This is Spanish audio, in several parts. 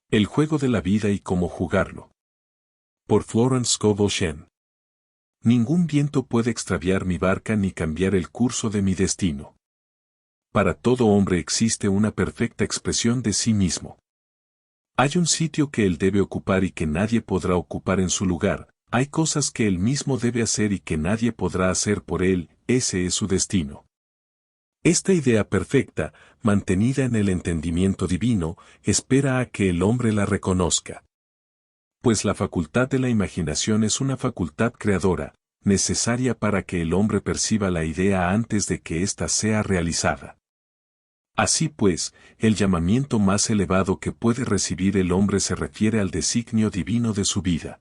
El juego de la vida y cómo jugarlo. Por Florence Scovel Shinn. Ningún viento puede extraviar mi barca ni cambiar el curso de mi destino. Para todo hombre existe una perfecta expresión de sí mismo. Hay un sitio que él debe ocupar y que nadie podrá ocupar en su lugar, hay cosas que él mismo debe hacer y que nadie podrá hacer por él, ese es su destino. Esta idea perfecta, mantenida en el entendimiento divino, espera a que el hombre la reconozca. Pues la facultad de la imaginación es una facultad creadora, necesaria para que el hombre perciba la idea antes de que ésta sea realizada. Así pues, el llamamiento más elevado que puede recibir el hombre se refiere al designio divino de su vida.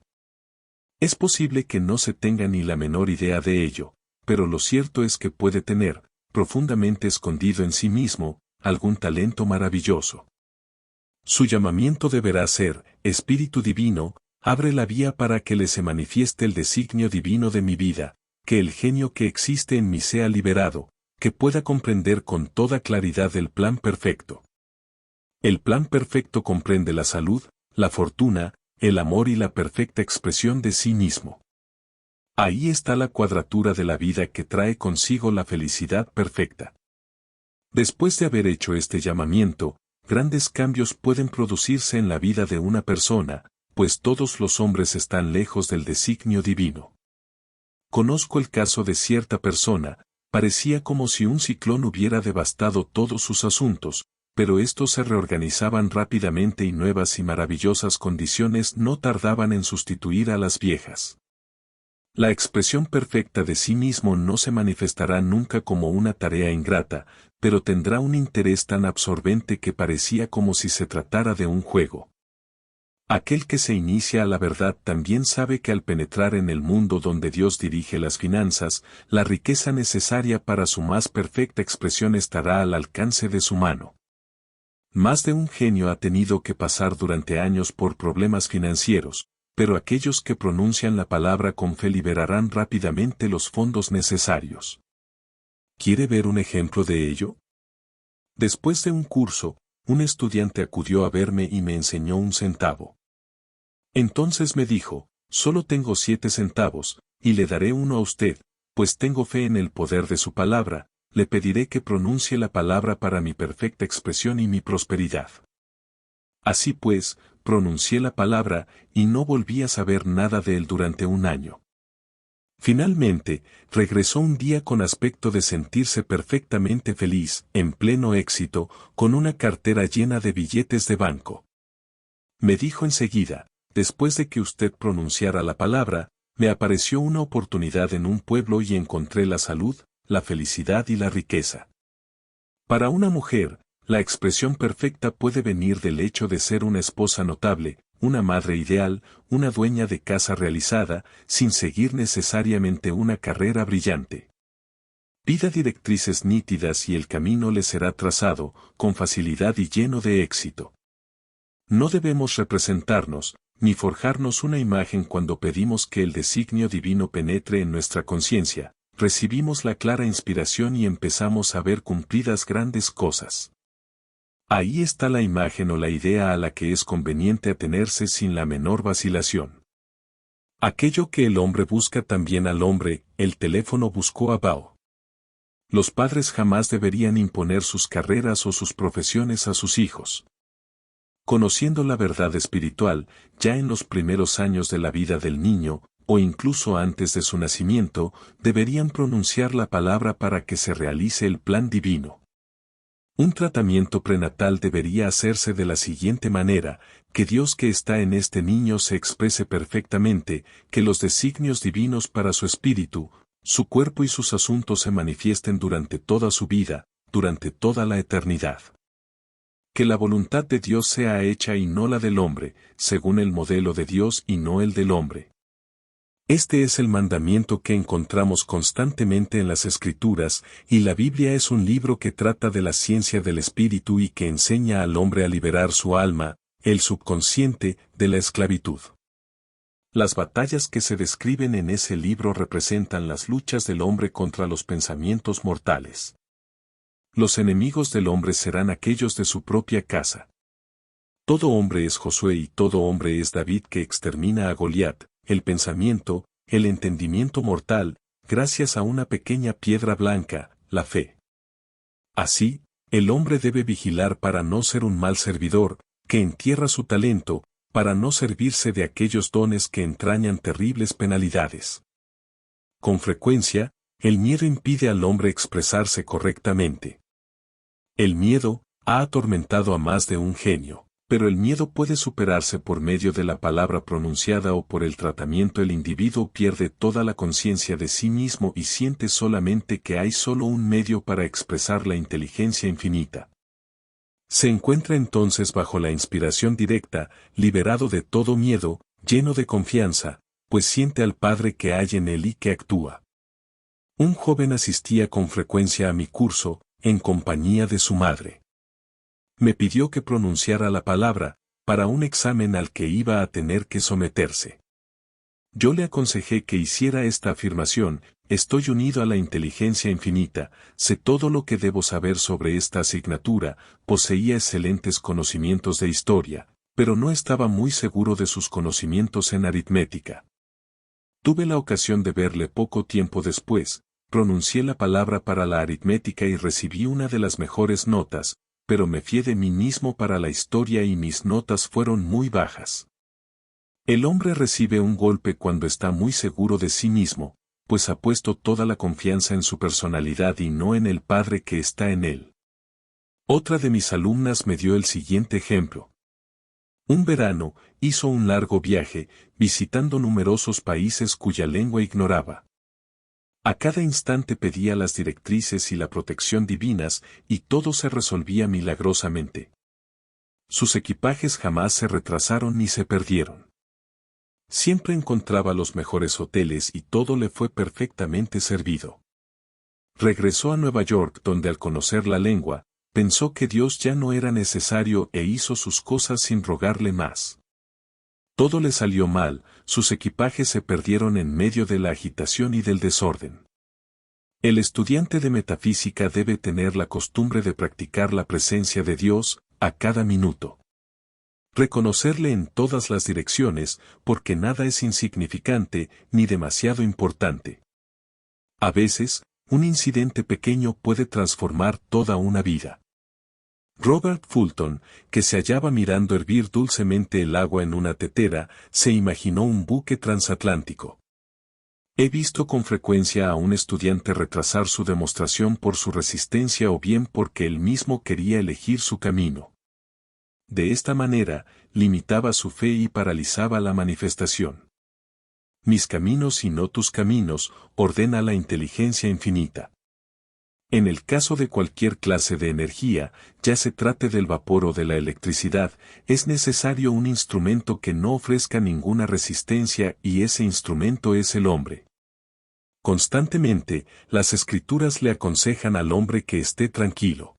Es posible que no se tenga ni la menor idea de ello, pero lo cierto es que puede tener, profundamente escondido en sí mismo, algún talento maravilloso. Su llamamiento deberá ser, Espíritu Divino, abre la vía para que le se manifieste el designio divino de mi vida, que el genio que existe en mí sea liberado, que pueda comprender con toda claridad el plan perfecto. El plan perfecto comprende la salud, la fortuna, el amor y la perfecta expresión de sí mismo. Ahí está la cuadratura de la vida que trae consigo la felicidad perfecta. Después de haber hecho este llamamiento, grandes cambios pueden producirse en la vida de una persona, pues todos los hombres están lejos del designio divino. Conozco el caso de cierta persona, parecía como si un ciclón hubiera devastado todos sus asuntos, pero estos se reorganizaban rápidamente y nuevas y maravillosas condiciones no tardaban en sustituir a las viejas. La expresión perfecta de sí mismo no se manifestará nunca como una tarea ingrata, pero tendrá un interés tan absorbente que parecía como si se tratara de un juego. Aquel que se inicia a la verdad también sabe que al penetrar en el mundo donde Dios dirige las finanzas, la riqueza necesaria para su más perfecta expresión estará al alcance de su mano. Más de un genio ha tenido que pasar durante años por problemas financieros, pero aquellos que pronuncian la palabra con fe liberarán rápidamente los fondos necesarios. ¿Quiere ver un ejemplo de ello? Después de un curso, un estudiante acudió a verme y me enseñó 1 centavo. Entonces me dijo, solo tengo 7 centavos, y le daré uno a usted, pues tengo fe en el poder de su palabra, le pediré que pronuncie la palabra para mi perfecta expresión y mi prosperidad. Así pues, pronuncié la palabra, y no volví a saber nada de él durante 1 año. Finalmente, regresó un día con aspecto de sentirse perfectamente feliz, en pleno éxito, con una cartera llena de billetes de banco. Me dijo enseguida, después de que usted pronunciara la palabra, me apareció una oportunidad en un pueblo y encontré la salud, la felicidad y la riqueza. Para una mujer, la expresión perfecta puede venir del hecho de ser una esposa notable, una madre ideal, una dueña de casa realizada, sin seguir necesariamente una carrera brillante. Pida directrices nítidas y el camino le será trazado, con facilidad y lleno de éxito. No debemos representarnos, ni forjarnos una imagen cuando pedimos que el designio divino penetre en nuestra conciencia, recibimos la clara inspiración y empezamos a ver cumplidas grandes cosas. Ahí está la imagen o la idea a la que es conveniente atenerse sin la menor vacilación. Aquello que el hombre busca también al hombre, el teléfono buscó a Bao. Los padres jamás deberían imponer sus carreras o sus profesiones a sus hijos. Conociendo la verdad espiritual, ya en los primeros años de la vida del niño, o incluso antes de su nacimiento, deberían pronunciar la palabra para que se realice el plan divino. Un tratamiento prenatal debería hacerse de la siguiente manera, que Dios que está en este niño se exprese perfectamente, que los designios divinos para su espíritu, su cuerpo y sus asuntos se manifiesten durante toda su vida, durante toda la eternidad. Que la voluntad de Dios sea hecha y no la del hombre, según el modelo de Dios y no el del hombre. Este es el mandamiento que encontramos constantemente en las Escrituras, y la Biblia es un libro que trata de la ciencia del espíritu y que enseña al hombre a liberar su alma, el subconsciente, de la esclavitud. Las batallas que se describen en ese libro representan las luchas del hombre contra los pensamientos mortales. Los enemigos del hombre serán aquellos de su propia casa. Todo hombre es Josué y todo hombre es David que extermina a Goliat, el pensamiento, el entendimiento mortal, gracias a una pequeña piedra blanca, la fe. Así, el hombre debe vigilar para no ser un mal servidor, que entierra su talento, para no servirse de aquellos dones que entrañan terribles penalidades. Con frecuencia, el miedo impide al hombre expresarse correctamente. El miedo ha atormentado a más de un genio, pero el miedo puede superarse por medio de la palabra pronunciada o por el tratamiento. El individuo pierde toda la conciencia de sí mismo y siente solamente que hay solo un medio para expresar la inteligencia infinita. Se encuentra entonces bajo la inspiración directa, liberado de todo miedo, lleno de confianza, pues siente al Padre que hay en él y que actúa. Un joven asistía con frecuencia a mi curso, en compañía de su madre. Me pidió que pronunciara la palabra, para un examen al que iba a tener que someterse. Yo le aconsejé que hiciera esta afirmación: estoy unido a la inteligencia infinita, sé todo lo que debo saber sobre esta asignatura, poseía excelentes conocimientos de historia, pero no estaba muy seguro de sus conocimientos en aritmética. Tuve la ocasión de verle poco tiempo después, pronuncié la palabra para la aritmética y recibí una de las mejores notas, pero me fié de mí mismo para la historia y mis notas fueron muy bajas. El hombre recibe un golpe cuando está muy seguro de sí mismo, pues ha puesto toda la confianza en su personalidad y no en el Padre que está en él. Otra de mis alumnas me dio el siguiente ejemplo. Un verano, hizo un largo viaje, visitando numerosos países cuya lengua ignoraba. A cada instante pedía las directrices y la protección divinas, y todo se resolvía milagrosamente. Sus equipajes jamás se retrasaron ni se perdieron. Siempre encontraba los mejores hoteles y todo le fue perfectamente servido. Regresó a Nueva York, donde al conocer la lengua, pensó que Dios ya no era necesario e hizo sus cosas sin rogarle más. Todo le salió mal, sus equipajes se perdieron en medio de la agitación y del desorden. El estudiante de metafísica debe tener la costumbre de practicar la presencia de Dios a cada minuto. Reconocerle en todas las direcciones, porque nada es insignificante ni demasiado importante. A veces, un incidente pequeño puede transformar toda una vida. Robert Fulton, que se hallaba mirando hervir dulcemente el agua en una tetera, se imaginó un buque transatlántico. He visto con frecuencia a un estudiante retrasar su demostración por su resistencia o bien porque él mismo quería elegir su camino. De esta manera, limitaba su fe y paralizaba la manifestación. Mis caminos y no tus caminos, ordena la inteligencia infinita. En el caso de cualquier clase de energía, ya se trate del vapor o de la electricidad, es necesario un instrumento que no ofrezca ninguna resistencia y ese instrumento es el hombre. Constantemente, las Escrituras le aconsejan al hombre que esté tranquilo.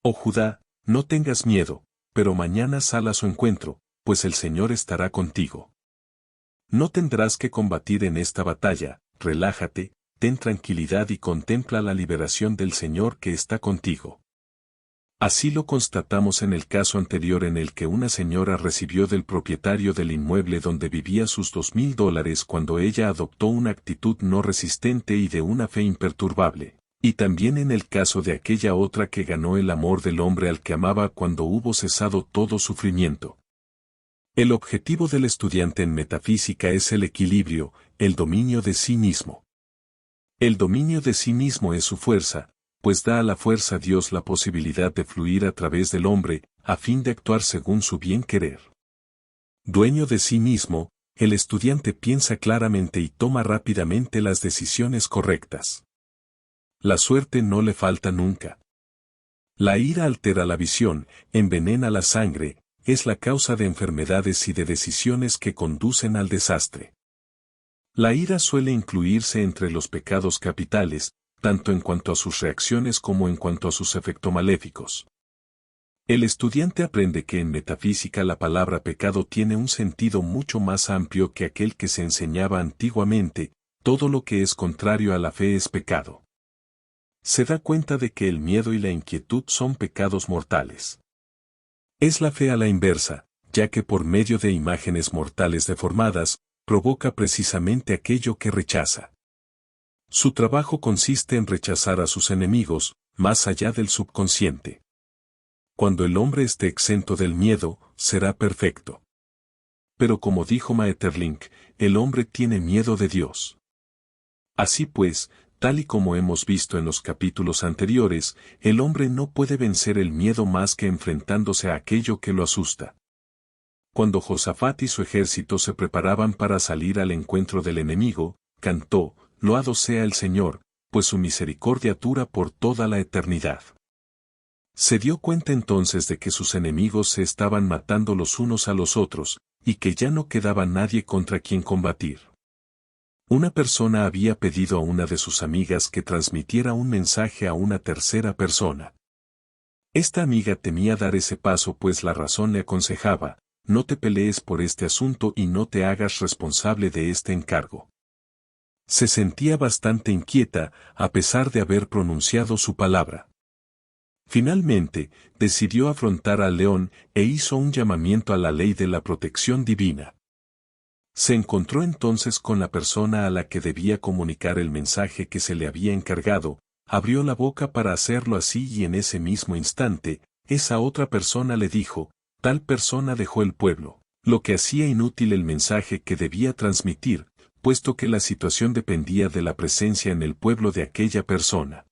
Oh Judá, no tengas miedo, pero mañana sal a su encuentro, pues el Señor estará contigo. No tendrás que combatir en esta batalla, relájate, ten tranquilidad y contempla la liberación del Señor que está contigo. Así lo constatamos en el caso anterior en el que una señora recibió del propietario del inmueble donde vivía sus $2,000 cuando ella adoptó una actitud no resistente y de una fe imperturbable, y también en el caso de aquella otra que ganó el amor del hombre al que amaba cuando hubo cesado todo sufrimiento. El objetivo del estudiante en metafísica es el equilibrio, el dominio de sí mismo. El dominio de sí mismo es su fuerza, pues da a la fuerza Dios la posibilidad de fluir a través del hombre, a fin de actuar según su bien querer. Dueño de sí mismo, el estudiante piensa claramente y toma rápidamente las decisiones correctas. La suerte no le falta nunca. La ira altera la visión, envenena la sangre, es la causa de enfermedades y de decisiones que conducen al desastre. La ira suele incluirse entre los pecados capitales, tanto en cuanto a sus reacciones como en cuanto a sus efectos maléficos. El estudiante aprende que en metafísica la palabra pecado tiene un sentido mucho más amplio que aquel que se enseñaba antiguamente, todo lo que es contrario a la fe es pecado. Se da cuenta de que el miedo y la inquietud son pecados mortales. Es la fe a la inversa, ya que por medio de imágenes mortales deformadas, provoca precisamente aquello que rechaza. Su trabajo consiste en rechazar a sus enemigos, más allá del subconsciente. Cuando el hombre esté exento del miedo, será perfecto. Pero como dijo Maeterlinck, el hombre tiene miedo de Dios. Así pues, tal y como hemos visto en los capítulos anteriores, el hombre no puede vencer el miedo más que enfrentándose a aquello que lo asusta. Cuando Josafat y su ejército se preparaban para salir al encuentro del enemigo, cantó, «Loado sea el Señor, pues su misericordia dura por toda la eternidad». Se dio cuenta entonces de que sus enemigos se estaban matando los unos a los otros, y que ya no quedaba nadie contra quien combatir. Una persona había pedido a una de sus amigas que transmitiera un mensaje a una tercera persona. Esta amiga temía dar ese paso pues la razón le aconsejaba, no te pelees por este asunto y no te hagas responsable de este encargo. Se sentía bastante inquieta, a pesar de haber pronunciado su palabra. Finalmente, decidió afrontar al león e hizo un llamamiento a la ley de la protección divina. Se encontró entonces con la persona a la que debía comunicar el mensaje que se le había encargado, abrió la boca para hacerlo así y en ese mismo instante, esa otra persona le dijo, tal persona dejó el pueblo, lo que hacía inútil el mensaje que debía transmitir, puesto que la situación dependía de la presencia en el pueblo de aquella persona.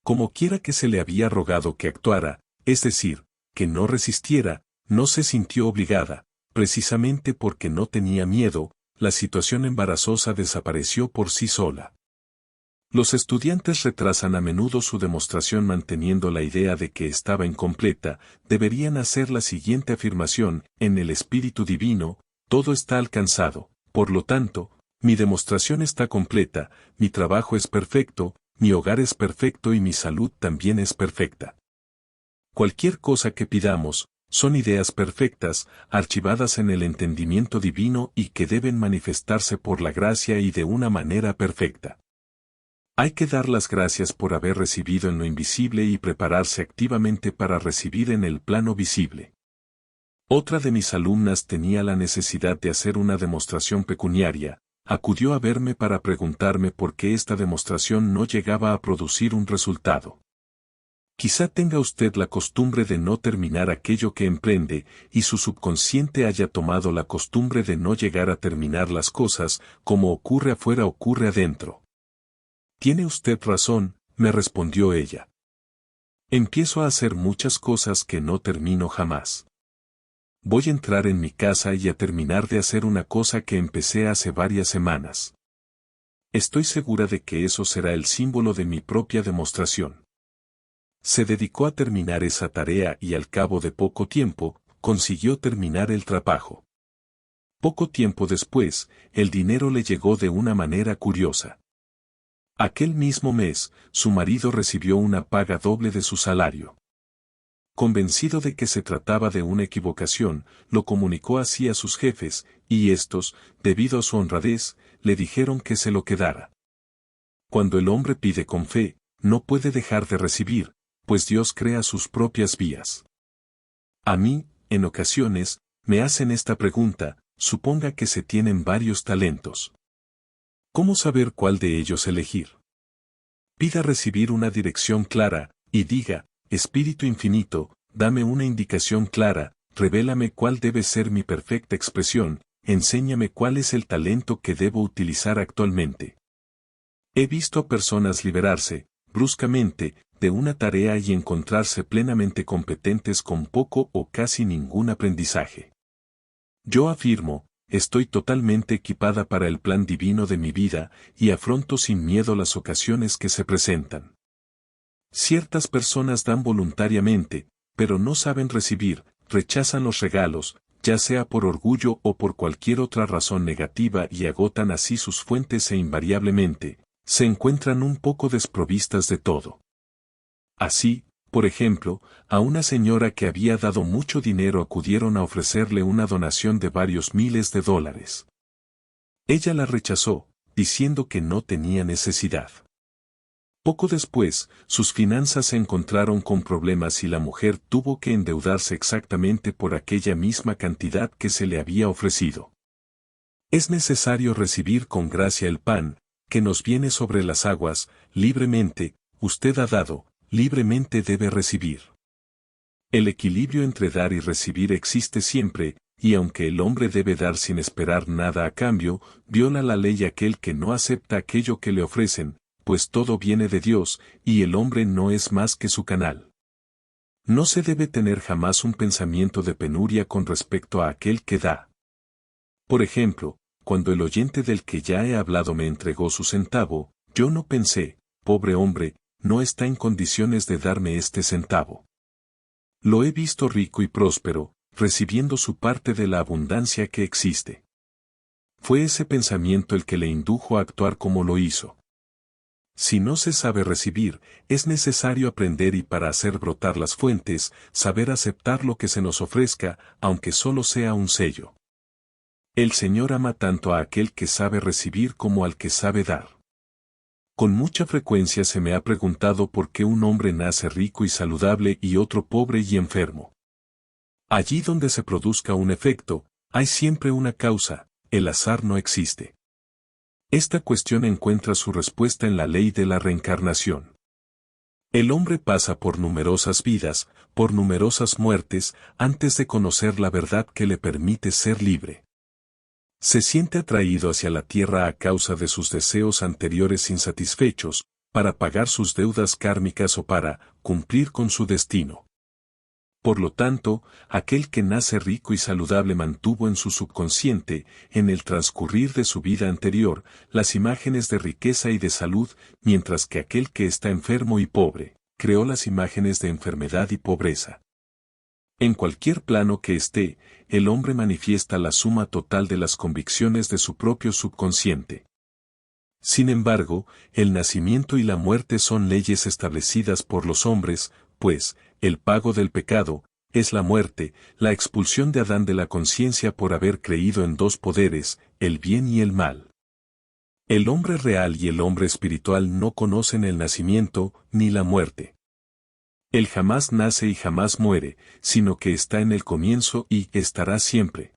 Como quiera que se le había rogado que actuara, es decir, que no resistiera, no se sintió obligada, precisamente porque no tenía miedo, la situación embarazosa desapareció por sí sola. Los estudiantes retrasan a menudo su demostración manteniendo la idea de que estaba incompleta, deberían hacer la siguiente afirmación, en el Espíritu Divino, todo está alcanzado, por lo tanto, mi demostración está completa, mi trabajo es perfecto, mi hogar es perfecto y mi salud también es perfecta. Cualquier cosa que pidamos, son ideas perfectas, archivadas en el entendimiento divino y que deben manifestarse por la gracia y de una manera perfecta. Hay que dar las gracias por haber recibido en lo invisible y prepararse activamente para recibir en el plano visible. Otra de mis alumnas tenía la necesidad de hacer una demostración pecuniaria, acudió a verme para preguntarme por qué esta demostración no llegaba a producir un resultado. Quizá tenga usted la costumbre de no terminar aquello que emprende, y su subconsciente haya tomado la costumbre de no llegar a terminar las cosas, como ocurre afuera ocurre adentro. Tiene usted razón, me respondió ella. Empiezo a hacer muchas cosas que no termino jamás. Voy a entrar en mi casa y a terminar de hacer una cosa que empecé hace varias semanas. Estoy segura de que eso será el símbolo de mi propia demostración. Se dedicó a terminar esa tarea y al cabo de poco tiempo, consiguió terminar el trabajo. Poco tiempo después, el dinero le llegó de una manera curiosa. Aquel mismo mes, su marido recibió una paga doble de su salario. Convencido de que se trataba de una equivocación, lo comunicó así a sus jefes, y estos, debido a su honradez, le dijeron que se lo quedara. Cuando el hombre pide con fe, no puede dejar de recibir, pues Dios crea sus propias vías. A mí, en ocasiones, me hacen esta pregunta, suponga que se tienen varios talentos. ¿Cómo saber cuál de ellos elegir? Pida recibir una dirección clara, y diga, Espíritu Infinito, dame una indicación clara, revélame cuál debe ser mi perfecta expresión, enséñame cuál es el talento que debo utilizar actualmente. He visto a personas liberarse, bruscamente, de una tarea y encontrarse plenamente competentes con poco o casi ningún aprendizaje. Yo afirmo, estoy totalmente equipada para el plan divino de mi vida y afronto sin miedo las ocasiones que se presentan. Ciertas personas dan voluntariamente, pero no saben recibir, rechazan los regalos, ya sea por orgullo o por cualquier otra razón negativa y agotan así sus fuentes e invariablemente, se encuentran un poco desprovistas de todo. Así, por ejemplo, a una señora que había dado mucho dinero acudieron a ofrecerle una donación de varios miles de dólares. Ella la rechazó, diciendo que no tenía necesidad. Poco después, sus finanzas se encontraron con problemas y la mujer tuvo que endeudarse exactamente por aquella misma cantidad que se le había ofrecido. Es necesario recibir con gracia el pan, que nos viene sobre las aguas, libremente, usted ha dado, libremente debe recibir. El equilibrio entre dar y recibir existe siempre, y aunque el hombre debe dar sin esperar nada a cambio, viola la ley aquel que no acepta aquello que le ofrecen, pues todo viene de Dios, y el hombre no es más que su canal. No se debe tener jamás un pensamiento de penuria con respecto a aquel que da. Por ejemplo, cuando el oyente del que ya he hablado me entregó su centavo, yo no pensé, pobre hombre, no está en condiciones de darme este centavo. Lo he visto rico y próspero, recibiendo su parte de la abundancia que existe. Fue ese pensamiento el que le indujo a actuar como lo hizo. Si no se sabe recibir, es necesario aprender y para hacer brotar las fuentes, saber aceptar lo que se nos ofrezca, aunque solo sea un sello. El Señor ama tanto a aquel que sabe recibir como al que sabe dar. Con mucha frecuencia se me ha preguntado por qué un hombre nace rico y saludable y otro pobre y enfermo. Allí donde se produzca un efecto, hay siempre una causa, el azar no existe. Esta cuestión encuentra su respuesta en la ley de la reencarnación. El hombre pasa por numerosas vidas, por numerosas muertes, antes de conocer la verdad que le permite ser libre. Se siente atraído hacia la tierra a causa de sus deseos anteriores insatisfechos, para pagar sus deudas kármicas o para cumplir con su destino. Por lo tanto, aquel que nace rico y saludable mantuvo en su subconsciente, en el transcurrir de su vida anterior, las imágenes de riqueza y de salud, mientras que aquel que está enfermo y pobre, creó las imágenes de enfermedad y pobreza. En cualquier plano que esté, el hombre manifiesta la suma total de las convicciones de su propio subconsciente. Sin embargo, el nacimiento y la muerte son leyes establecidas por los hombres, pues, el pago del pecado, es la muerte, la expulsión de Adán de la conciencia por haber creído en dos poderes, el bien y el mal. El hombre real y el hombre espiritual no conocen el nacimiento, ni la muerte. Él jamás nace y jamás muere, sino que está en el comienzo y estará siempre.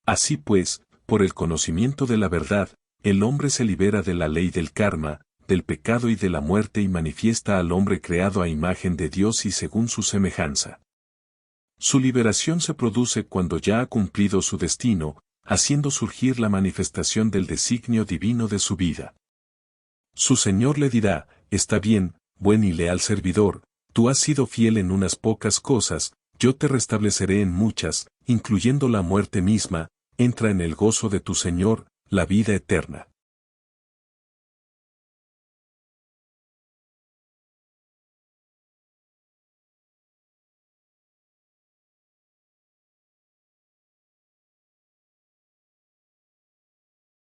Así pues, por el conocimiento de la verdad, el hombre se libera de la ley del karma, del pecado y de la muerte y manifiesta al hombre creado a imagen de Dios y según su semejanza. Su liberación se produce cuando ya ha cumplido su destino, haciendo surgir la manifestación del designio divino de su vida. Su Señor le dirá, está bien, buen y leal servidor, tú has sido fiel en unas pocas cosas, yo te restableceré en muchas, incluyendo la muerte misma, entra en el gozo de tu Señor, la vida eterna.